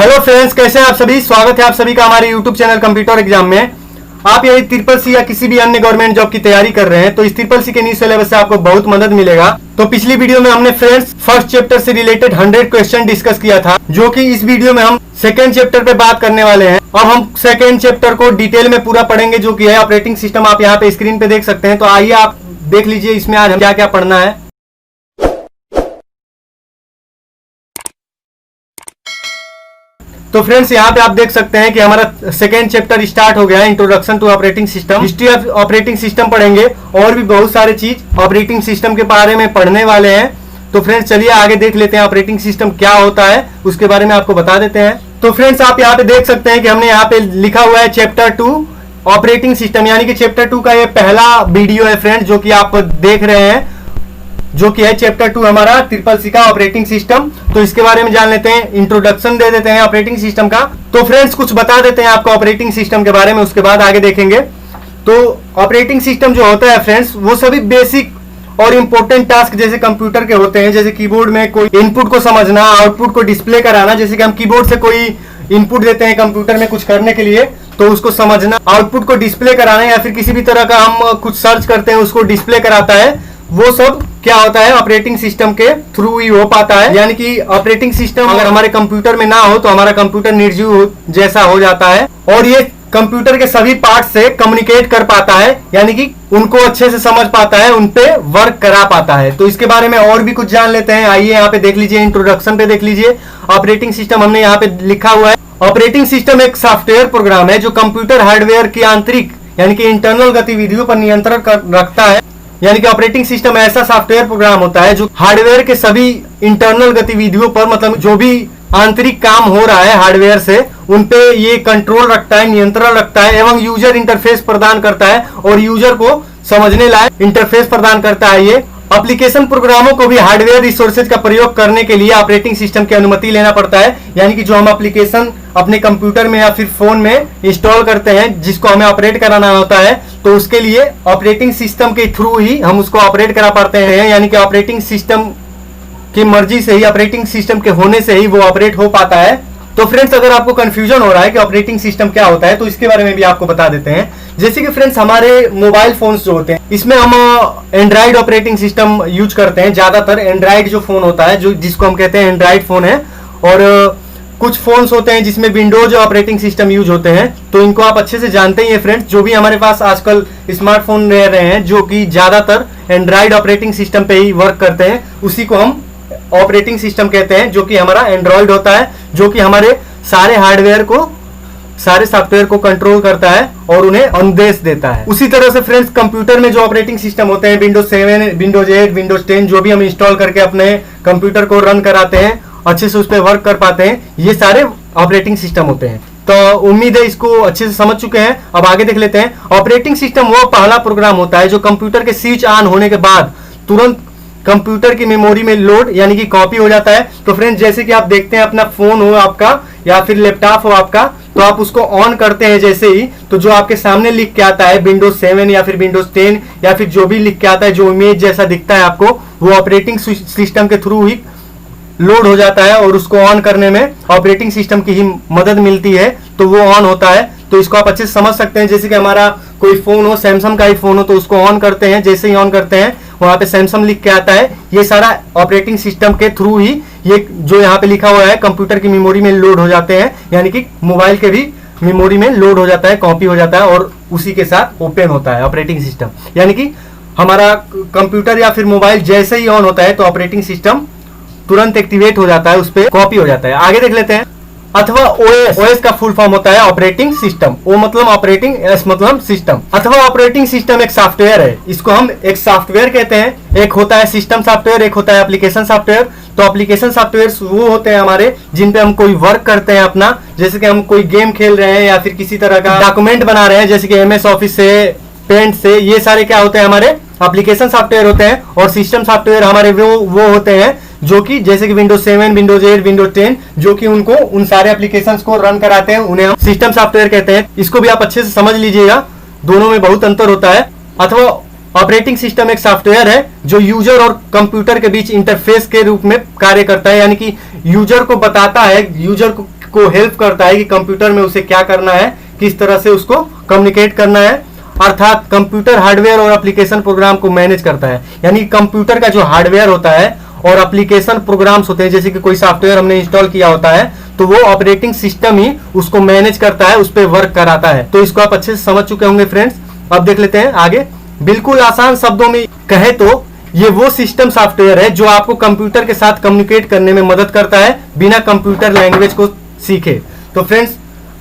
Hello friends, कैसे हैं आप सभी। स्वागत है आप सभी का हमारे यूट्यूब चैनल कंप्यूटर एग्जाम में। आप यदि ट्रिपल सी या किसी भी अन्य गवर्नमेंट जॉब की तैयारी कर रहे हैं तो इस ट्रिपल सी के न्यू सिलेबस से आपको बहुत मदद मिलेगा। तो पिछली वीडियो में हमने फ्रेंड्स फर्स्ट चैप्टर से रिलेटेड 100 क्वेश्चन डिस्कस किया था, जो कि इस वीडियो में हम सेकेंड चैप्टर पे बात करने वाले हैं। अब हम सेकेंड चैप्टर को डिटेल में पूरा पढ़ेंगे, जो कि है ऑपरेटिंग सिस्टम। आप यहाँ पे स्क्रीन पे देख सकते हैं। तो आइए आप देख लीजिए इसमें आज हम क्या क्या पढ़ना है। तो फ्रेंड्स यहाँ पे आप देख सकते हैं कि हमारा सेकेंड चैप्टर स्टार्ट हो गया है, introduction to operating system. History of operating system पढ़ेंगे और भी बहुत सारे चीज ऑपरेटिंग सिस्टम के बारे में पढ़ने वाले हैं। तो फ्रेंड्स चलिए आगे देख लेते हैं ऑपरेटिंग सिस्टम क्या होता है, उसके बारे में आपको बता देते हैं। तो फ्रेंड्स आप यहाँ पे देख सकते हैं कि हमने यहाँ पे लिखा हुआ है चैप्टर 2 ऑपरेटिंग सिस्टम, यानी कि चैप्टर 2 का ये पहला वीडियो है फ्रेंड्स, जो कि आप देख रहे हैं, जो कि है चैप्टर 2 हमारा ट्रिपल सी का ऑपरेटिंग सिस्टम। तो इसके बारे में जान लेते हैं, इंट्रोडक्शन दे देते हैं ऑपरेटिंग सिस्टम का। तो फ्रेंड्स कुछ बता देते हैं आपको ऑपरेटिंग सिस्टम के बारे में, उसके बाद आगे देखेंगे। तो ऑपरेटिंग सिस्टम जो होता है फ्रेंड्स, वो सभी बेसिक और इंपॉर्टेंट टास्क जैसे कंप्यूटर के होते हैं, जैसे कीबोर्ड में कोई इनपुट को समझना, आउटपुट को डिस्प्ले कराना। जैसे कि हम कीबोर्ड से कोई इनपुट देते हैं कंप्यूटर में कुछ करने के लिए, तो उसको समझना, आउटपुट को डिस्प्ले कराना, या फिर किसी भी तरह का हम कुछ सर्च करते हैं उसको डिस्प्ले कराता है। वो सब क्या होता है ऑपरेटिंग सिस्टम के थ्रू ही हो पाता है। यानी कि ऑपरेटिंग सिस्टम अगर हमारे कंप्यूटर में ना हो तो हमारा कंप्यूटर निर्जीव जैसा हो जाता है, और ये कंप्यूटर के सभी पार्ट से कम्युनिकेट कर पाता है, यानी कि उनको अच्छे से समझ पाता है, उन पे वर्क करा पाता है। तो इसके बारे में और भी कुछ जान लेते हैं। आइए यहाँ पे देख लीजिए, इंट्रोडक्शन पे देख लीजिए ऑपरेटिंग सिस्टम। हमने यहाँ पे लिखा हुआ है ऑपरेटिंग सिस्टम एक सॉफ्टवेयर प्रोग्राम है जो कंप्यूटर हार्डवेयर की आंतरिक यानी कि इंटरनल गतिविधियों पर नियंत्रण रखता है। यानी कि ऑपरेटिंग सिस्टम ऐसा सॉफ्टवेयर प्रोग्राम होता है जो हार्डवेयर के सभी इंटरनल गतिविधियों पर, मतलब जो भी आंतरिक काम हो रहा है हार्डवेयर से, उन पे ये कंट्रोल रखता है, नियंत्रण रखता है, एवं यूजर इंटरफेस प्रदान करता है और यूजर को समझने लायक इंटरफेस प्रदान करता है। ये एप्लीकेशन प्रोग्रामों को भी हार्डवेयर रिसोर्सेज का प्रयोग करने के लिए ऑपरेटिंग सिस्टम की अनुमति लेना पड़ता है। यानी कि जो हम एप्लीकेशन अपने कंप्यूटर में या फिर फोन में इंस्टॉल करते हैं, जिसको हमें ऑपरेट कराना होता है, तो उसके लिए ऑपरेटिंग सिस्टम के थ्रू ही हम उसको ऑपरेट करा पाते हैं। यानी कि ऑपरेटिंग सिस्टम की मर्जी से ही, ऑपरेटिंग सिस्टम के होने से ही वो ऑपरेट हो पाता है। तो फ्रेंड्स अगर आपको कंफ्यूजन हो रहा है कि ऑपरेटिंग सिस्टम क्या होता है, तो इसके बारे में भी आपको बता देते हैं। जैसे कि फ्रेंड्स हमारे मोबाइल फोन्स जो होते हैं, इसमें हम एंड्रॉइड ऑपरेटिंग सिस्टम यूज करते हैं। ज्यादातर एंड्रॉइड जो फोन होता है, जो जिसको हम कहते हैं एंड्रॉइड फोन है, और कुछ फोन्स होते हैं जिसमें विंडोज ऑपरेटिंग सिस्टम यूज होते हैं। तो इनको आप अच्छे से जानते ही हैं फ्रेंड्स। जो भी हमारे पास आजकल स्मार्टफोन रह रहे हैं जो कि ज्यादातर एंड्रॉइड ऑपरेटिंग सिस्टम पे ही वर्क करते हैं, उसी को हम ऑपरेटिंग सिस्टम कहते हैं, जो कि हमारा एंड्रॉइड होता है, जो कि हमारे सारे हार्डवेयर को, सारे सॉफ्टवेयर को कंट्रोल करता है और उन्हें अनुदेश देता है। उसी तरह से फ्रेंड्स कंप्यूटर में जो ऑपरेटिंग सिस्टम होते हैं, विंडोज 7, विंडोज 8, विंडोज 10, जो भी हम इंस्टॉल करके अपने कंप्यूटर को रन कराते हैं, अच्छे से उस पर वर्क कर पाते हैं, ये सारे ऑपरेटिंग सिस्टम होते हैं। तो उम्मीद है इसको अच्छे से समझ चुके हैं। अब आगे देख लेते हैं। ऑपरेटिंग सिस्टम वो पहला प्रोग्राम होता है जो कंप्यूटर के स्विच ऑन होने के बाद तुरंत कंप्यूटर की मेमोरी में लोड यानी कि कॉपी हो जाता है। तो फ्रेंड्स जैसे कि आप देखते हैं, अपना फोन हो आपका या फिर लैपटॉप हो आपका, तो आप उसको ऑन करते हैं जैसे ही, तो जो आपके सामने लिख के आता है विंडोज 7 या फिर विंडोज 10 या फिर जो भी लिख के आता है, जो इमेज जैसा दिखता है आपको, वो ऑपरेटिंग सिस्टम के थ्रू ही लोड हो जाता है और उसको ऑन करने में ऑपरेटिंग सिस्टम की ही मदद मिलती है, तो वो ऑन होता है। तो इसको आप अच्छे से समझ सकते हैं। जैसे कि हमारा कोई फोन हो, सैमसंग का ही फोन हो, तो उसको ऑन करते हैं, जैसे ही ऑन करते हैं वहां पे सैमसंग लिख के आता है। ये सारा ऑपरेटिंग सिस्टम के थ्रू ही, ये जो यहाँ पे लिखा हुआ है, कंप्यूटर की मेमोरी में लोड हो जाते हैं, यानी कि मोबाइल के भी मेमोरी में लोड हो जाता है, कॉपी हो जाता है, और उसी के साथ ओपन होता है ऑपरेटिंग सिस्टम। यानी कि हमारा कंप्यूटर या फिर मोबाइल जैसे ही ऑन होता है तो ऑपरेटिंग सिस्टम तुरंत एक्टिवेट हो जाता है, उस पर कॉपी हो जाता है। आगे देख लेते हैं। अथवा ओएस का फुल फॉर्म होता है ऑपरेटिंग सिस्टम। ओ मतलब ऑपरेटिंग, एस मतलब सिस्टम। अथवा ऑपरेटिंग सिस्टम एक सॉफ्टवेयर है, इसको हम एक सॉफ्टवेयर कहते हैं। एक होता है सिस्टम सॉफ्टवेयर, एक होता है एप्लीकेशन सॉफ्टवेयर। तो एप्लीकेशन सॉफ्टवेयर वो होते हैं हमारे जिन पे हम कोई वर्क करते हैं अपना, जैसे कि हम कोई गेम खेल रहे हैं या फिर किसी तरह का डॉक्यूमेंट बना रहे हैं, जैसे कि एमएस ऑफिस से, पेंट से, ये सारे क्या होते हैं हमारे एप्लीकेशन सॉफ्टवेयर होते हैं। और सिस्टम सॉफ्टवेयर हमारे वो होते हैं जो कि जैसे कि विंडोज 7, विंडोज 8, विंडोज 10, जो कि उनको उन सारे एप्लीकेशंस को रन कराते हैं, उन्हें हम सिस्टम सॉफ्टवेयर कहते हैं। इसको भी आप अच्छे से समझ लीजिएगा, दोनों में बहुत अंतर होता है। अथवा ऑपरेटिंग सिस्टम एक सॉफ्टवेयर है जो यूजर और कंप्यूटर के बीच इंटरफेस के रूप में कार्य करता है, यानी कि यूजर को बताता है, यूजर को हेल्प करता है कि कंप्यूटर में उसे क्या करना है, किस तरह से उसको कम्युनिकेट करना है। अर्थात कंप्यूटर हार्डवेयर और एप्लीकेशन प्रोग्राम को मैनेज करता है। यानी कंप्यूटर का जो हार्डवेयर होता है और एप्लीकेशन प्रोग्राम्स होते हैं, जैसे कि कोई सॉफ्टवेयर हमने इंस्टॉल किया होता है तो वो ऑपरेटिंग सिस्टम ही उसको मैनेज करता है, उस पर वर्क कराता है। तो इसको आप अच्छे से समझ चुके होंगे फ्रेंड्स। अब देख लेते हैं आगे। बिल्कुल आसान शब्दों में कहे तो ये वो सिस्टम सॉफ्टवेयर है जो आपको कंप्यूटर के साथ कम्युनिकेट करने में मदद करता है बिना कंप्यूटर लैंग्वेज को सीखे। तो फ्रेंड्स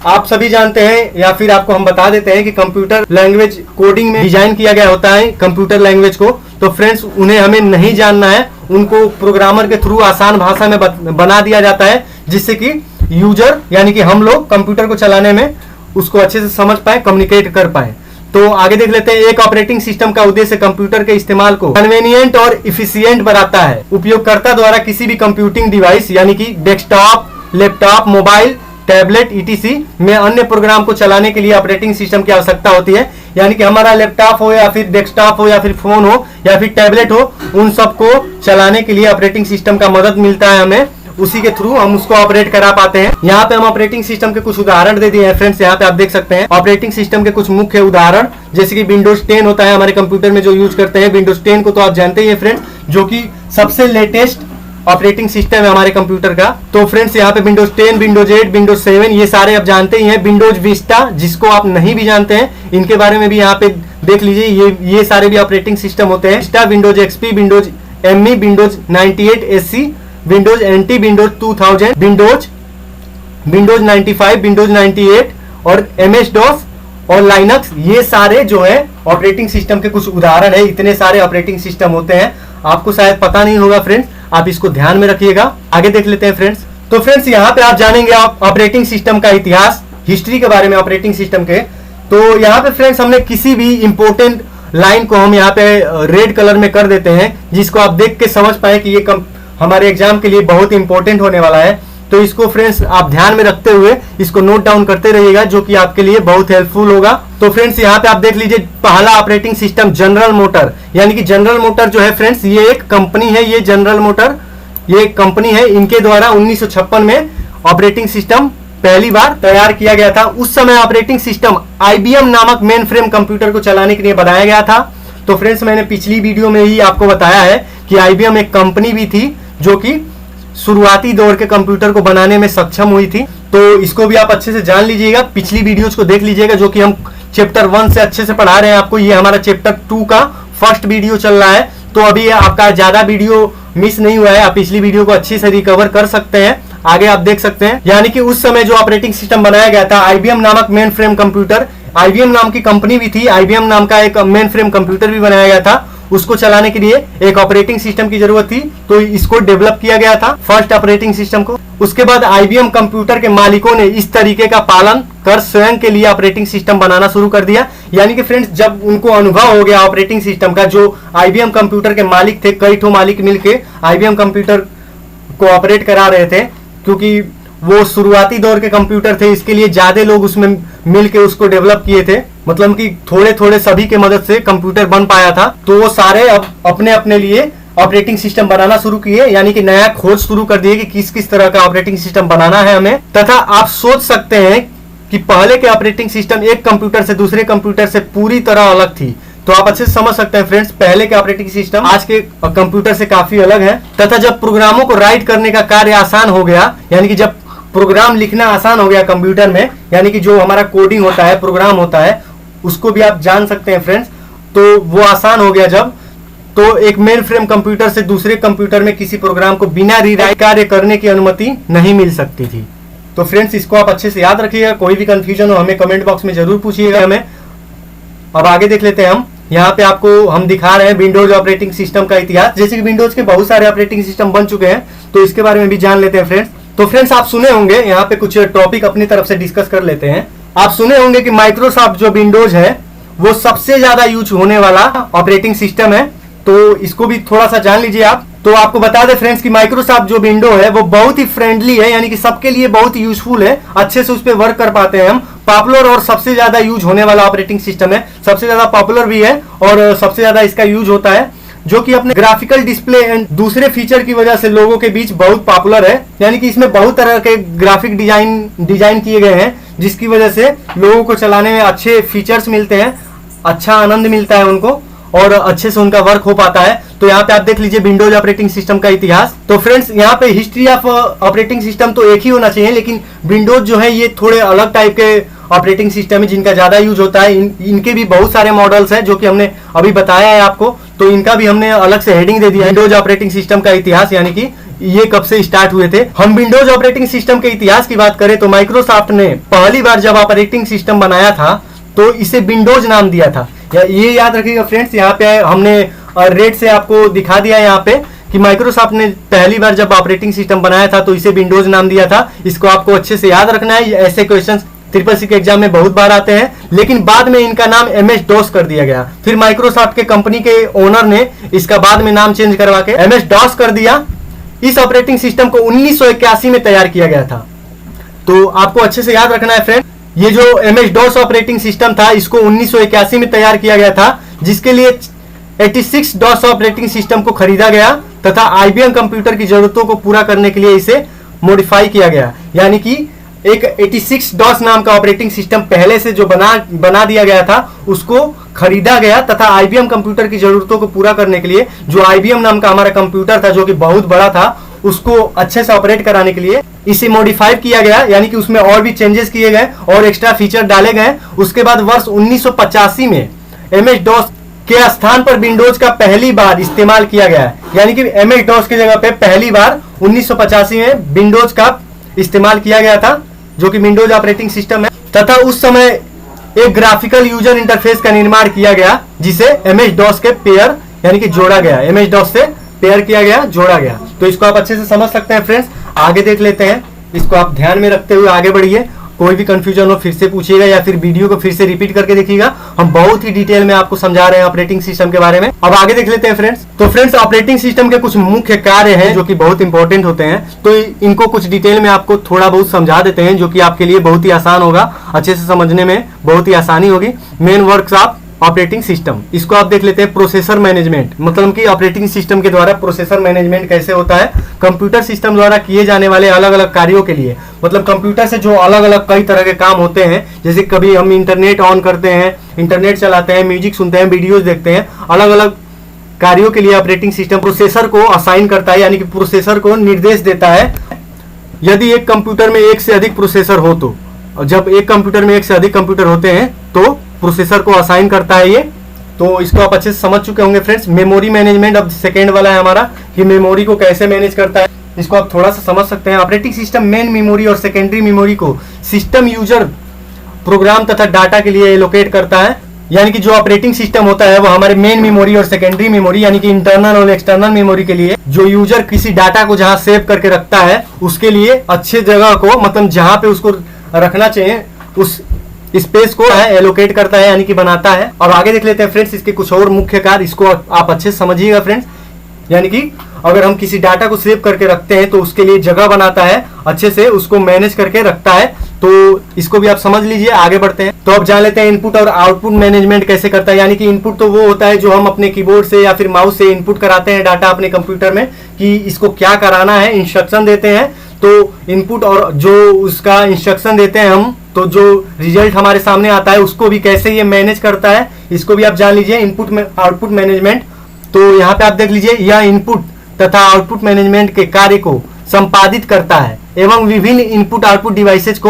आप सभी जानते हैं या फिर आपको हम बता देते हैं कि कंप्यूटर लैंग्वेज कोडिंग में डिजाइन किया गया होता है कंप्यूटर लैंग्वेज को। तो फ्रेंड्स उन्हें हमें नहीं जानना है, उनको प्रोग्रामर के थ्रू आसान भाषा में बना दिया जाता है, जिससे कि यूजर यानी कि हम लोग कंप्यूटर को चलाने में उसको अच्छे से समझ पाए, कम्युनिकेट कर पाए। तो आगे देख लेते हैं। एक ऑपरेटिंग सिस्टम का उद्देश्य कंप्यूटर के इस्तेमाल को कन्वीनियंट और इफिशियंट बनाता है। उपयोगकर्ता द्वारा किसी भी कंप्यूटिंग डिवाइस यानी कि desktop, laptop, mobile, tablet etc में अन्य प्रोग्राम को चलाने के लिए ऑपरेटिंग सिस्टम की आवश्यकता होती है। यानी कि हमारा लैपटॉप हो या फिर डेस्कटॉप हो या फिर फोन हो या फिर टैबलेट हो, उन सबको चलाने के लिए ऑपरेटिंग सिस्टम का मदद मिलता है हमें, उसी के थ्रू हम उसको ऑपरेट करा पाते हैं। यहाँ पे हम ऑपरेटिंग सिस्टम के कुछ उदाहरण दे दिए हैं फ्रेंड्स। यहाँ पे आप देख सकते हैं ऑपरेटिंग सिस्टम के कुछ मुख्य उदाहरण, जैसे कि विंडोज 10 होता है हमारे कंप्यूटर में जो यूज करते हैं। विंडोज 10 को तो आप जानते ही हैं फ्रेंड्स, जो कि सबसे लेटेस्ट ऑपरेटिंग सिस्टम है हमारे कंप्यूटर का। तो फ्रेंड्स यहाँ पे विंडोज 10, विंडोज 8, विंडोज 7 ये सारे आप जानते ही हैं। विंडोज विस्टा जिसको आप नहीं भी जानते हैं, इनके बारे में भी यहाँ पे देख लीजिए। ये सारे भी ऑपरेटिंग सिस्टम होते हैं। Vista, Windows XP, Windows ME, Windows 98 SE, Windows NT, Windows 2000, Windows 95, Windows 98 और एमएस डॉस और लाइनक्स, ये सारे जो है ऑपरेटिंग सिस्टम के कुछ उदाहरण है। इतने सारे ऑपरेटिंग सिस्टम होते हैं, आपको शायद पता नहीं होगा फ्रेंड्स, आप इसको ध्यान में रखिएगा। आगे देख लेते हैं फ्रेंड्स। तो फ्रेंड्स यहाँ पे आप जानेंगे ऑपरेटिंग सिस्टम का इतिहास, हिस्ट्री के बारे में ऑपरेटिंग सिस्टम के। तो यहाँ पे फ्रेंड्स हमने किसी भी इंपॉर्टेंट लाइन को हम यहाँ पे रेड कलर में कर देते हैं, जिसको आप देख के समझ पाए कि ये हमारे एग्जाम के लिए बहुत इंपॉर्टेंट होने वाला है। तो इसको फ्रेंड्स आप ध्यान में रखते हुए इसको नोट डाउन करते रहिएगा, जो कि आपके लिए बहुत हेल्पफुल होगा। तो फ्रेंड्स यहाँ पे आप देख लीजिए, पहला ऑपरेटिंग सिस्टम जनरल मोटर, यानी कि जनरल मोटर जो है फ्रेंड्स ये एक कंपनी है। ये जनरल मोटर ये एक कंपनी है, इनके द्वारा 1956 में ऑपरेटिंग सिस्टम पहली बार तैयार किया गया था। उस समय ऑपरेटिंग सिस्टम IBM नामक मेन फ्रेम कंप्यूटर को चलाने के लिए बनाया गया था। तो फ्रेंड्स मैंने पिछली वीडियो में ही आपको बताया है कि IBM एक कंपनी भी थी जो कि शुरुआती दौर के कंप्यूटर को बनाने में सक्षम हुई थी। तो इसको भी आप अच्छे से जान लीजिएगा, पिछली वीडियोस को देख लीजिएगा, जो कि हम चैप्टर 1 से अच्छे से पढ़ा रहे हैं आपको। ये हमारा चैप्टर 2 का फर्स्ट वीडियो चल रहा है, तो अभी आपका ज्यादा वीडियो मिस नहीं हुआ है, आप पिछली वीडियो को अच्छे से रिकवर कर सकते हैं। आगे आप देख सकते हैं, यानी कि उस समय जो ऑपरेटिंग सिस्टम बनाया गया था IBM नामक मेन फ्रेम कंप्यूटर, IBM नाम की कंपनी भी थी, IBM नाम का एक मेन फ्रेम कंप्यूटर भी बनाया गया था। उसको चलाने के लिए एक ऑपरेटिंग सिस्टम की जरूरत थी, तो इसको डेवलप किया गया था फर्स्ट ऑपरेटिंग सिस्टम को। उसके बाद IBM कंप्यूटर के मालिकों ने इस तरीके का पालन कर स्वयं के लिए ऑपरेटिंग सिस्टम बनाना शुरू कर दिया। यानी कि फ्रेंड्स जब उनको अनुभव हो गया ऑपरेटिंग सिस्टम का, जो IBM कंप्यूटर के मालिक थे, कई ठो मालिक मिलके IBM कंप्यूटर को ऑपरेट करा रहे थे, क्योंकि वो शुरुआती दौर के कंप्यूटर थे, इसके लिए ज्यादा लोग उसमें मिलके उसको डेवलप किए थे। मतलब कि थोड़े थोड़े सभी के मदद से कंप्यूटर बन पाया था। तो वो सारे अब अपने अपने लिए ऑपरेटिंग सिस्टम बनाना शुरू किए, यानी कि नया खोज शुरू कर दिए कि किस किस तरह का ऑपरेटिंग सिस्टम बनाना है हमें। तथा आप सोच सकते हैं कि पहले के ऑपरेटिंग सिस्टम एक कंप्यूटर से दूसरे कंप्यूटर से पूरी तरह अलग थी। तो आप अच्छे से समझ सकते हैं फ्रेंड्स, पहले के ऑपरेटिंग सिस्टम आज के कंप्यूटर से काफी अलग है। तथा जब प्रोग्रामों को राइट करने का कार्य आसान हो गया, यानी कि जब प्रोग्राम लिखना आसान हो गया कंप्यूटर में, यानी कि जो हमारा कोडिंग होता है, प्रोग्राम होता है, उसको भी आप जान सकते हैं फ्रेंड्स। तो वो आसान हो गया जब, तो एक मेन फ्रेम कंप्यूटर से दूसरे कंप्यूटर में किसी प्रोग्राम को बिना रीराइट कार्य करने की अनुमति नहीं मिल सकती थी। तो फ्रेंड्स इसको आप अच्छे से याद रखिएगा, कोई भी कंफ्यूजन हो हमें कमेंट बॉक्स में जरूर पूछिएगा हमें। अब आगे देख लेते हैं हम। यहाँ पे आपको हम दिखा रहे हैं विंडोज ऑपरेटिंग सिस्टम का इतिहास। जैसे कि विंडोज के बहुत सारे ऑपरेटिंग सिस्टम बन चुके हैं, तो इसके बारे में भी जान लेते हैं फ्रेंड्स। तो फ्रेंड्स आप सुने होंगे, यहाँ पे कुछ टॉपिक अपनी तरफ से डिस्कस कर लेते हैं। आप सुने होंगे कि माइक्रोसॉफ्ट जो विंडोज है वो सबसे ज्यादा यूज होने वाला ऑपरेटिंग सिस्टम है। तो इसको भी थोड़ा सा जान लीजिए आप। तो आपको बता दें फ्रेंड्स कि माइक्रोसॉफ्ट जो विंडो है वो बहुत ही फ्रेंडली है, यानी कि सबके लिए बहुत ही यूजफुल है, अच्छे से उस पर वर्क कर पाते हैं हम। पॉपुलर और सबसे ज्यादा यूज होने वाला ऑपरेटिंग सिस्टम है, सबसे ज्यादा पॉपुलर भी है और सबसे ज्यादा इसका यूज होता है। जो कि अपने ग्राफिकल डिस्प्ले एंड दूसरे फीचर की वजह से लोगों के बीच बहुत पॉपुलर है। यानी कि इसमें बहुत तरह के ग्राफिक डिजाइन किए गए हैं, जिसकी वजह से लोगों को चलाने में अच्छे फीचर्स मिलते हैं, अच्छा आनंद मिलता है उनको और अच्छे से उनका वर्क हो पाता है। तो यहाँ पे आप देख लीजिए विंडोज ऑपरेटिंग सिस्टम का इतिहास। तो फ्रेंड्स यहाँ पे हिस्ट्री ऑफ ऑपरेटिंग सिस्टम तो एक ही होना चाहिए, लेकिन विंडोज जो है ये थोड़े अलग टाइप के ऑपरेटिंग सिस्टम है जिनका ज्यादा यूज होता है। इनके भी बहुत सारे मॉडल्स हैं जो कि हमने अभी बताया है आपको, तो इनका भी हमने अलग से हेडिंग दे दिया है, विंडोज ऑपरेटिंग सिस्टम का इतिहास, यानी कि ये कब से स्टार्ट हुए थे। हम विंडोज ऑपरेटिंग सिस्टम के इतिहास की बात करें तो माइक्रोसॉफ्ट ने पहली बार जब ऑपरेटिंग सिस्टम बनाया था तो इसे विंडोज नाम दिया था। ये याद रखिएगा फ्रेंड्स, यहाँ पे हमने रेड से आपको दिखा दिया यहाँ पे कि माइक्रोसॉफ्ट ने पहली बार जब ऑपरेटिंग सिस्टम बनाया था तो इसे विंडोज नाम दिया था। इसको आपको अच्छे से याद रखना है, ऐसे क्वेश्चंस CCC के एग्जाम में बहुत बार आते हैं। लेकिन बाद में इनका नाम MS DOS कर दिया गया, फिर माइक्रोसॉफ्ट के कंपनी के ओनर ने इसका बाद में नाम चेंज करवा के MS DOS कर दिया। इस ऑपरेटिंग सिस्टम को 1981 में तैयार किया गया था, तो आपको अच्छे से याद रखना है फ्रेंड। ये जो MS DOS ऑपरेटिंग सिस्टम था इसको 1981 में तैयार किया गया था, जिसके लिए 86 DOS ऑपरेटिंग सिस्टम को खरीदा गया तथा IBM कंप्यूटर की जरूरतों को पूरा करने के लिए इसे मॉडिफाई किया गया। यानी कि एक 86 DOS नाम का ऑपरेटिंग सिस्टम पहले से जो बना दिया गया था उसको खरीदा गया तथा IBM कंप्यूटर की जरूरतों को पूरा करने के लिए जो IBM नाम का हमारा कंप्यूटर था जो कि बहुत बड़ा था उसको अच्छे से ऑपरेट कराने के लिए इसे मॉडिफाई किया गया। यानी कि उसमें और भी चेंजेस किए गए और एक्स्ट्रा फीचर डाले गए। उसके बाद वर्ष 1985 में MS DOS के स्थान पर विंडोज का पहली बार इस्तेमाल किया गया। यानी कि MS DOS की जगह पे पहली बार 1985 में विंडोज का इस्तेमाल किया गया था, जो कि विंडोज ऑपरेटिंग सिस्टम है। तथा उस समय एक ग्राफिकल यूजर इंटरफेस का निर्माण किया गया जिसे MS DOS के पेयर यानी कि जोड़ा गया, MS DOS से पेयर किया गया, जोड़ा गया। तो इसको आप अच्छे से समझ सकते हैं फ्रेंड्स। आगे देख लेते हैं, इसको आप ध्यान में रखते हुए आगे बढ़िए। कोई भी कंफ्यूजन हो फिर से पूछिएगा या फिर वीडियो को फिर से रिपीट करके देखिएगा। हम बहुत ही डिटेल में आपको समझा रहे हैं ऑपरेटिंग सिस्टम के बारे में। अब आगे देख लेते हैं फ्रेंड्स। तो फ्रेंड्स ऑपरेटिंग सिस्टम के कुछ मुख्य कार्य हैं जो कि बहुत इंपॉर्टेंट होते हैं, तो इनको कुछ डिटेल में आपको थोड़ा बहुत समझा देते हैं, जो कि आपके लिए बहुत ही आसान होगा, अच्छे से समझने में बहुत ही आसानी होगी। Main works of operating system, इसको आप देख लेते हैं। प्रोसेसर मैनेजमेंट, मतलब कि ऑपरेटिंग सिस्टम के द्वारा प्रोसेसर मैनेजमेंट कैसे होता है। कंप्यूटर सिस्टम द्वारा किए जाने वाले अलग अलग कार्यों के लिए, मतलब कंप्यूटर से जो अलग अलग कई तरह के काम होते हैं, जैसे कभी हम इंटरनेट ऑन करते हैं, इंटरनेट चलाते हैं, म्यूजिक सुनते हैं, वीडियोज देखते हैं, अलग अलग कार्यों के लिए ऑपरेटिंग सिस्टम प्रोसेसर को असाइन करता है, यानी कि प्रोसेसर को निर्देश देता है। यदि एक कंप्यूटर में एक से अधिक प्रोसेसर हो तो, जब एक कंप्यूटर में एक से अधिक कंप्यूटर होते हैं तो प्रोसेसर को असाइन करता है ये। तो इसको आप अच्छे से समझ चुके होंगे फ्रेंड्स। मेमोरी मैनेजमेंट अब सेकेंड वाला है हमारा, कि मेमोरी को कैसे मैनेज करता है, इसको आप थोड़ा सा समझ सकते हैं। ऑपरेटिंग सिस्टम मेन मेमोरी और सेकेंडरी मेमोरी को सिस्टम यूजर प्रोग्राम तथा डाटा के लिए एलोकेट करता है। यानी कि जो ऑपरेटिंग सिस्टम होता है वो हमारे मेन मेमोरी और सेकेंडरी मेमोरी यानी कि इंटरनल और एक्सटर्नल मेमोरी के लिए, जो यूजर किसी डाटा को जहां सेव करके रखता है उसके लिए अच्छे जगह को, मतलब जहां पे उसको रखना चाहिए उस स्पेस को एलोकेट करता है, यानी कि बनाता है। और आगे देख लेते हैं फ्रेंड्स इसके कुछ और मुख्य कार्य, इसको आप अच्छे से समझिएगा फ्रेंड्स। यानी कि अगर हम किसी डाटा को सेव करके रखते हैं तो उसके लिए जगह बनाता है, अच्छे से उसको मैनेज करके रखता है। तो इसको भी आप समझ लीजिए। आगे बढ़ते हैं तो अब जान लेते हैं इनपुट और आउटपुट मैनेजमेंट कैसे करता है। यानी कि इनपुट तो वो होता है जो हम अपने कीबोर्ड से या फिर माउस से इनपुट कराते हैं डाटा अपने कंप्यूटर में, कि इसको क्या कराना है, इंस्ट्रक्शन देते हैं। तो इनपुट और जो उसका इंस्ट्रक्शन देते हैं हम, तो जो रिजल्ट हमारे सामने आता है उसको भी कैसे ये मैनेज करता है, इसको भी आप जान लीजिए। इनपुट में आउटपुट मैनेजमेंट, तो यहाँ पे आप देख लीजिए, यह इनपुट तथा आउटपुट मैनेजमेंट के कार्य को संपादित करता है एवं विभिन्न इनपुट आउटपुट डिवाइसेज को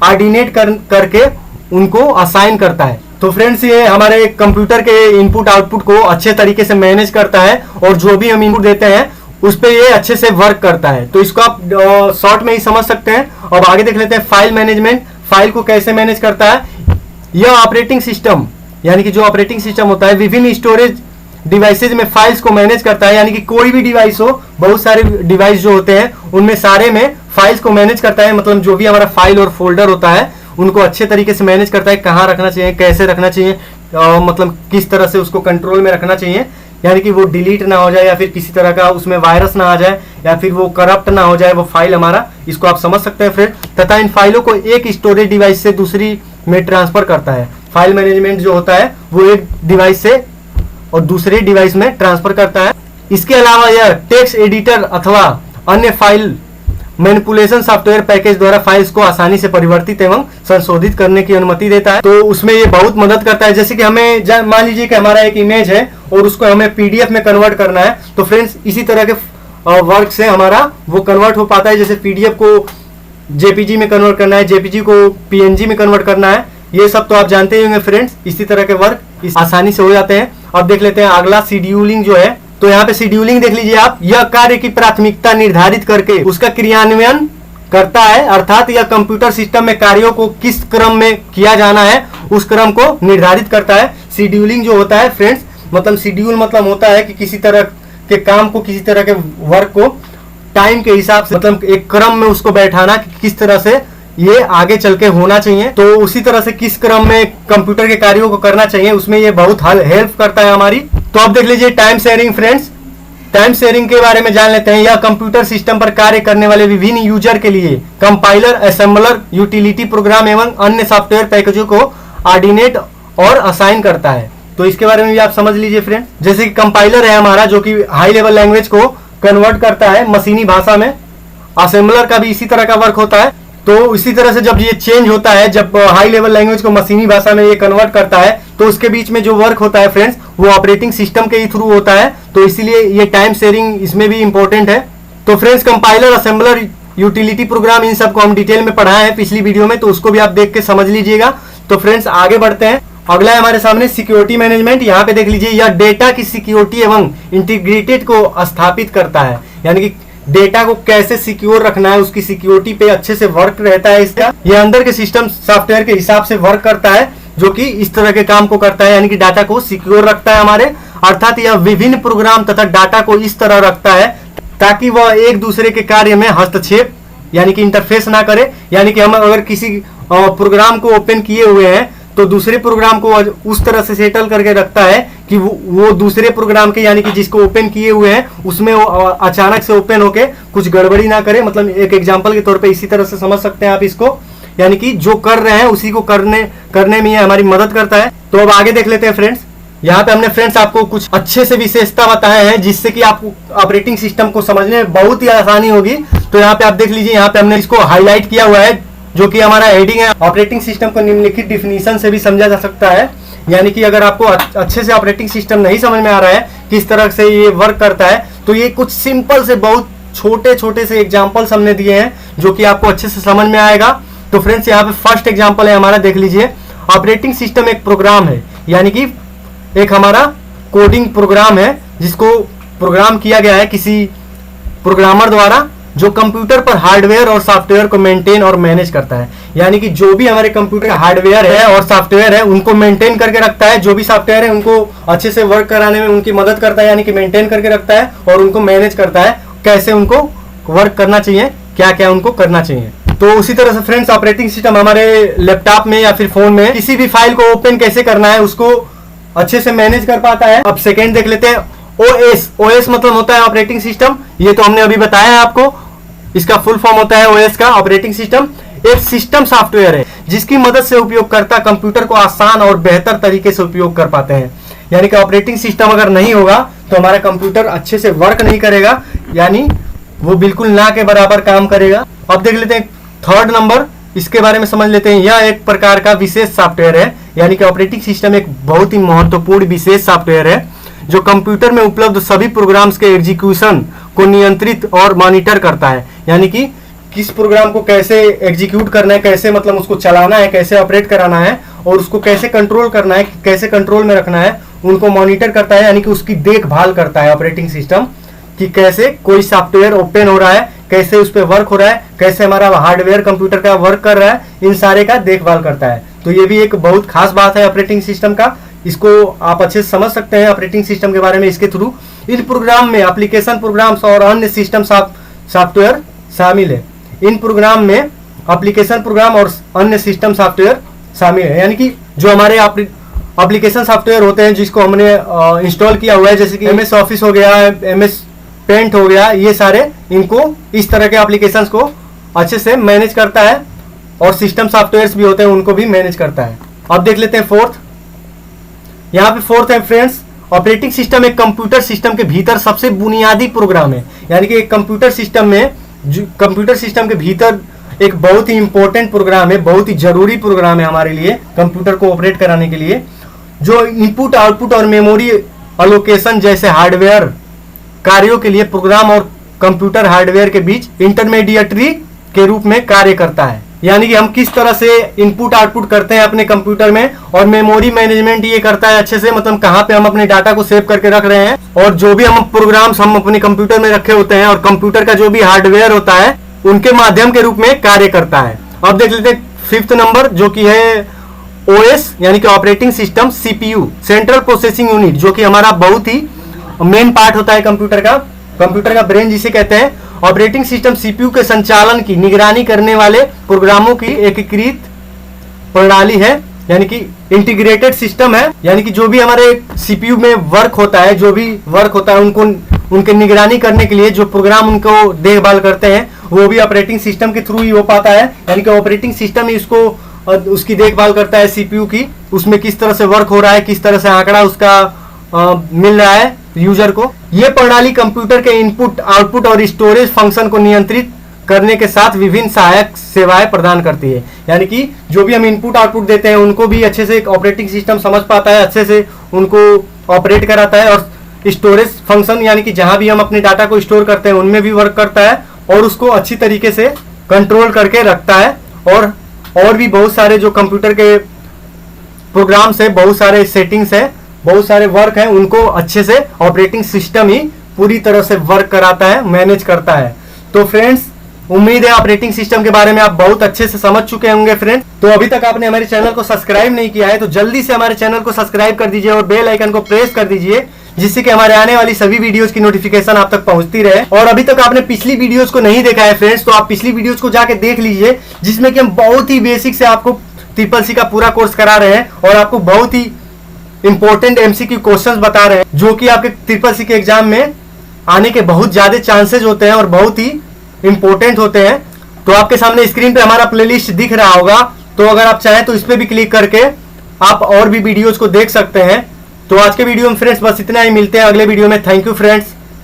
ऑर्डिनेट करके उनको असाइन करता है। तो फ्रेंड्स ये हमारे कंप्यूटर के इनपुट आउटपुट को अच्छे तरीके से मैनेज करता है और जो भी हम इनपुट देते हैं उस पे ये अच्छे से वर्क करता है। तो इसको आप शॉर्ट में ही समझ सकते हैं। अब आगे देख लेते हैं फाइल मैनेजमेंट, फाइल को कैसे मैनेज करता है। यह ऑपरेटिंग सिस्टम यानी कि जो ऑपरेटिंग सिस्टम होता है विभिन्न स्टोरेज डिवाइसेज में फाइल्स को मैनेज करता है। यानी कि कोई भी डिवाइस हो, बहुत सारे डिवाइस जो होते हैं उनमें सारे में फाइल्स को मैनेज करता है। मतलब जो भी हमारा फाइल और फोल्डर होता है उनको अच्छे तरीके से मैनेज करता है, कहाँ रखना चाहिए, कैसे रखना चाहिए, मतलब किस तरह से उसको कंट्रोल में रखना चाहिए, यानी कि वो डिलीट ना हो जाए या फिर किसी तरह का उसमें वायरस ना आ जाए या फिर वो करप्ट ना हो जाए वो फाइल हमारा। इसको आप समझ सकते हैं फ्रेंड। तथा इन फाइलों को एक स्टोरेज डिवाइस से दूसरी में ट्रांसफर करता है। फाइल मैनेजमेंट जो होता है वो एक डिवाइस से और दूसरे डिवाइस में ट्रांसफर करता है। इसके अलावा यह टेक्स्ट एडिटर अथवा अन्य फाइल मैनिपुलेशन सॉफ्टवेयर पैकेज द्वारा फाइल्स को आसानी से परिवर्तित एवं संशोधित करने की अनुमति देता है। तो उसमें ये बहुत मदद करता है। जैसे कि हमें मान लीजिए कि हमारा एक इमेज है और उसको हमें पीडीएफ में कन्वर्ट करना है, तो फ्रेंड्स इसी तरह के वर्क से हमारा वो कन्वर्ट हो पाता है। जैसे पीडीएफ को जेपीजी में कन्वर्ट करना है, जेपीजी को पीएनजी में कन्वर्ट करना है, ये सब तो आप जानते ही होंगे फ्रेंड्स। इसी तरह के वर्क आसानी से हो जाते हैं। अब देख लेते हैं अगला शेड्यूलिंग जो है। तो यहाँ पे शेड्यूलिंग देख लीजिए आप, यह कार्य की प्राथमिकता निर्धारित करके उसका क्रियान्वयन करता है, अर्थात यह कंप्यूटर सिस्टम में कार्यों को किस क्रम में किया जाना है उस क्रम को निर्धारित करता है। शेड्यूलिंग जो होता है फ्रेंड्स, मतलब शेड्यूल मतलब होता है कि किसी तरह के काम को, किसी तरह के वर्क को टाइम के हिसाब से, मतलब एक क्रम में उसको बैठाना कि किस तरह से ये आगे चल के होना चाहिए। तो उसी तरह से किस क्रम में कंप्यूटर के कार्यों को करना चाहिए, उसमें ये बहुत हेल्प करता है हमारी। तो अब देख लीजिए time sharing friends. Time sharing के बारे में जान लेते हैं। यह कंप्यूटर सिस्टम पर कार्य करने वाले विभिन्न यूजर के लिए कंपाइलर, असेंबलर, यूटिलिटी प्रोग्राम एवं अन्य सॉफ्टवेयर पैकेजों को ऑर्डिनेट और असाइन करता है। तो इसके बारे में भी आप समझ लीजिए फ्रेंड्स। जैसे कि कंपाइलर है हमारा, जो कि हाई लेवल लैंग्वेज को कन्वर्ट करता है मशीनी भाषा में। असेंबलर का भी इसी तरह का वर्क होता है। तो इसी तरह से जब ये चेंज होता है, जब हाई लेवल लैंग्वेज को मशीनी भाषा में ये कन्वर्ट करता है, तो उसके बीच में जो वर्क होता है फ्रेंड्स, वो ऑपरेटिंग सिस्टम के ही थ्रू होता है। तो इसीलिए ये टाइम शेयरिंग इसमें भी इंपॉर्टेंट है। तो friends compiler, assembler, utility program, इन सबको हम डिटेल में पढ़ाए हैं पिछली वीडियो में, तो उसको भी आप देख के समझ लीजिएगा। तो फ्रेंड्स आगे बढ़ते हैं। अगला है हमारे सामने सिक्योरिटी मैनेजमेंट। यहाँ पे देख लीजिए, यह डेटा की सिक्योरिटी एवं इंटीग्रेटेड को स्थापित करता है, यानी कि डेटा को कैसे सिक्योर रखना है, उसकी सिक्योरिटी पे अच्छे से वर्क रहता है इसका। ये अंदर के सिस्टम सॉफ्टवेयर के हिसाब से वर्क करता है, जो कि इस तरह के काम को करता है, यानी कि डाटा को सिक्योर रखता है हमारे। अर्थात यह विभिन्न प्रोग्राम तथा डाटा को इस तरह रखता है ताकि वह एक दूसरे के कार्य में हस्तक्षेप यानी कि इंटरफेस ना करे। यानी कि हम अगर किसी प्रोग्राम को ओपन किए हुए हैं तो दूसरे प्रोग्राम को उस तरह से सेटल करके रखता है कि वो दूसरे प्रोग्राम के, यानी कि जिसको ओपन किए हुए हैं उसमें वो अचानक से ओपन होके कुछ गड़बड़ी ना करे। मतलब एक एग्जांपल के तौर पे इसी तरह से समझ सकते हैं आप इसको, यानी कि जो कर रहे हैं उसी को करने में ये हमारी मदद करता है। तो अब आगे देख लेते हैं फ्रेंड्स। यहाँ पे हमने फ्रेंड्स आपको कुछ अच्छे से विशेषता बताए हैं जिससे कि आपको ऑपरेटिंग सिस्टम को समझने में बहुत ही आसानी होगी। तो यहाँ पे आप देख लीजिए, यहाँ पे हमने इसको हाईलाइट किया हुआ है, जो कि हमारा हेडिंग है। ऑपरेटिंग सिस्टम को निम्नलिखित डिफिनीशन से भी समझा जा सकता है। यानी कि अगर आपको अच्छे से ऑपरेटिंग सिस्टम नहीं समझ में आ रहा है किस तरह से ये वर्क करता है, तो ये कुछ सिंपल से बहुत छोटे छोटे से एग्जांपल्स हमने दिए हैं जो कि आपको अच्छे से समझ में आएगा। तो फ्रेंड्स यहाँ पे फर्स्ट एग्जांपल है हमारा, देख लीजिए। ऑपरेटिंग सिस्टम एक प्रोग्राम है, यानी कि एक हमारा कोडिंग प्रोग्राम है जिसको प्रोग्राम किया गया है किसी प्रोग्रामर द्वारा, जो कंप्यूटर पर हार्डवेयर और सॉफ्टवेयर को मेंटेन और मैनेज करता है। यानी कि जो भी हमारे कंप्यूटर का हार्डवेयर है और सॉफ्टवेयर है उनको मेंटेन करके रखता है। जो भी सॉफ्टवेयर है उनको अच्छे से वर्क कराने में उनकी मदद करता है, यानी कि मेंटेन करके रखता है और उनको मैनेज करता है, कैसे उनको वर्क करना चाहिए, क्या क्या उनको करना चाहिए। तो उसी तरह से फ्रेंड्स ऑपरेटिंग सिस्टम हमारे लैपटॉप में या फिर फोन में किसी भी फाइल को ओपन कैसे करना है उसको अच्छे से मैनेज कर पाता है। अब सेकेंड देख लेते हैं, ओएस। ओएस मतलब होता है ऑपरेटिंग सिस्टम, ये तो हमने अभी बताया है आपको। इसका फुल फॉर्म होता है ओएस का, ऑपरेटिंग सिस्टम। एक सिस्टम सॉफ्टवेयर है जिसकी मदद से उपयोगकर्ता कंप्यूटर को आसान और बेहतर तरीके से उपयोग कर पाते हैं। यानी कि ऑपरेटिंग सिस्टम अगर नहीं होगा तो हमारा कंप्यूटर अच्छे से वर्क नहीं करेगा, यानी वो बिल्कुल ना के बराबर काम करेगा। अब देख लेते हैं थर्ड नंबर, इसके बारे में समझ लेते हैं। यह एक प्रकार का विशेष सॉफ्टवेयर है, यानी कि ऑपरेटिंग सिस्टम एक बहुत ही महत्वपूर्ण विशेष सॉफ्टवेयर है जो कंप्यूटर में उपलब्ध सभी प्रोग्राम्स के एग्जीक्यूशन को नियंत्रित और मॉनिटर करता है। यानी कि किस प्रोग्राम को कैसे एग्जीक्यूट करना है, कैसे मतलब उसको चलाना है, कैसे ऑपरेट कराना है और उसको कैसे कंट्रोल करना है, कैसे कंट्रोल में रखना है, उनको मॉनिटर करता है। यानी कि उसकी देखभाल करता है ऑपरेटिंग सिस्टम कि कैसे कोई सॉफ्टवेयर ओपन हो रहा है, कैसे उस पर वर्क हो रहा है, कैसे हमारा हार्डवेयर कंप्यूटर का वर्क कर रहा है, इन सारे का देखभाल करता है। तो ये भी एक बहुत खास बात है ऑपरेटिंग सिस्टम का, इसको आप अच्छे से समझ सकते हैं ऑपरेटिंग सिस्टम के बारे में इसके थ्रू। इन प्रोग्राम में एप्लीकेशन प्रोग्राम्स और अन्य सिस्टम सॉफ्टवेयर शामिल है। इन प्रोग्राम में एप्लीकेशन प्रोग्राम और अन्य सिस्टम सॉफ्टवेयर शामिल है, यानी कि जो हमारे एप्लीकेशन सॉफ्टवेयर होते हैं जिसको हमने इंस्टॉल किया हुआ है, जैसे कि एमएस ऑफिस हो गया, एमएस पेंट हो गया, ये सारे इनको इस तरह के एप्लीकेशंस को अच्छे से मैनेज करता है और सिस्टम सॉफ्टवेयर्स भी होते हैं उनको भी मैनेज करता है। अब देख लेते हैं फोर्थ। यहाँ पे फोर्थ है फ्रेंड्स ऑपरेटिंग सिस्टम एक कंप्यूटर सिस्टम के भीतर सबसे बुनियादी प्रोग्राम है। यानी कि एक कंप्यूटर सिस्टम में, कंप्यूटर सिस्टम के भीतर एक बहुत ही इंपॉर्टेंट प्रोग्राम है, बहुत ही जरूरी प्रोग्राम है हमारे लिए कंप्यूटर को ऑपरेट कराने के लिए, जो इनपुट आउटपुट और मेमोरी अलोकेशन जैसे हार्डवेयर कार्यों के लिए प्रोग्राम और कंप्यूटर हार्डवेयर के बीच इंटरमीडिएटरी के रूप में कार्य करता है। यानी कि हम किस तरह से इनपुट आउटपुट करते हैं अपने कंप्यूटर में, और मेमोरी मैनेजमेंट ये करता है अच्छे से, मतलब कहाँ पे हम अपने डाटा को सेव करके रख रहे हैं, और जो भी हम प्रोग्राम्स हम अपने कंप्यूटर में रखे होते हैं और कंप्यूटर का जो भी हार्डवेयर होता है उनके माध्यम के रूप में कार्य करता है। अब देख लेते हैं 5th नंबर, जो कि है ओएस यानी कि operating system, CPU central processing unit, जो कि हमारा बहुत ही मेन पार्ट होता है कंप्यूटर का ब्रेन जिसे कहते हैं। ऑपरेटिंग सिस्टम सीपीयू के संचालन की निगरानी करने वाले प्रोग्रामों की एकीकृत प्रणाली है, यानी कि इंटीग्रेटेड सिस्टम है। यानी कि जो भी हमारे सीपीयू में वर्क होता है, जो भी वर्क होता है उनको उनके निगरानी करने के लिए जो प्रोग्राम उनको देखभाल करते हैं वो भी ऑपरेटिंग सिस्टम के थ्रू ही हो पाता है। यानी कि ऑपरेटिंग सिस्टम ही इसको उसकी देखभाल करता है सीपीयू की, उसमें किस तरह से वर्क हो रहा है, किस तरह से आंकड़ा उसका मिल रहा है यूजर को। यह प्रणाली कंप्यूटर के इनपुट आउटपुट और स्टोरेज फंक्शन को नियंत्रित करने के साथ विभिन्न सहायक सेवाएं प्रदान करती है। यानी कि जो भी हम इनपुट आउटपुट देते हैं उनको भी अच्छे से ऑपरेटिंग सिस्टम समझ पाता है, अच्छे से उनको ऑपरेट कराता है, और स्टोरेज फंक्शन यानी कि जहां भी हम अपने डाटा को स्टोर करते हैं उनमें भी वर्क करता है और उसको अच्छी तरीके से कंट्रोल करके रखता है। और भी बहुत सारे जो कंप्यूटर के प्रोग्राम्स है, बहुत सारे सेटिंग्स है, बहुत सारे वर्क है, उनको अच्छे से ऑपरेटिंग सिस्टम ही पूरी तरह से वर्क कराता है, मैनेज करता है। तो फ्रेंड्स, उम्मीद है ऑपरेटिंग सिस्टम के बारे में आप बहुत अच्छे से समझ चुके होंगे फ्रेंड्स। तो अभी तक आपने हमारे चैनल को सब्सक्राइब नहीं किया है तो जल्दी से हमारे चैनल को सब्सक्राइब कर दीजिए और बेल आइकन को प्रेस कर दीजिए, जिससे कि हमारे आने वाली सभी वीडियोस की नोटिफिकेशन आप तक पहुंचती रहे। और अभी तक आपने पिछली वीडियोस को नहीं देखा है फ्रेंड्स, तो आप पिछली वीडियोस को जाके देख लीजिए, जिसमें कि हम बहुत ही बेसिक से आपको CCC का पूरा कोर्स करा रहे हैं और आपको बहुत ही इंपॉर्टेंट MCQ क्वेश्चंस बता रहे हैं, जो कि आपके CCC के एग्जाम में आने के बहुत ज्यादा चांसेस होते हैं और बहुत ही इंपॉर्टेंट होते हैं। तो आपके सामने स्क्रीन पे हमारा प्लेलिस्ट दिख रहा होगा, तो अगर आप चाहें तो इस पे भी क्लिक करके आप और भी वीडियोस को देख सकते हैं। तो आज के वीडियो में फ्रेंड्स बस इतना ही, मिलते हैं अगले वीडियो में। Thank you friends.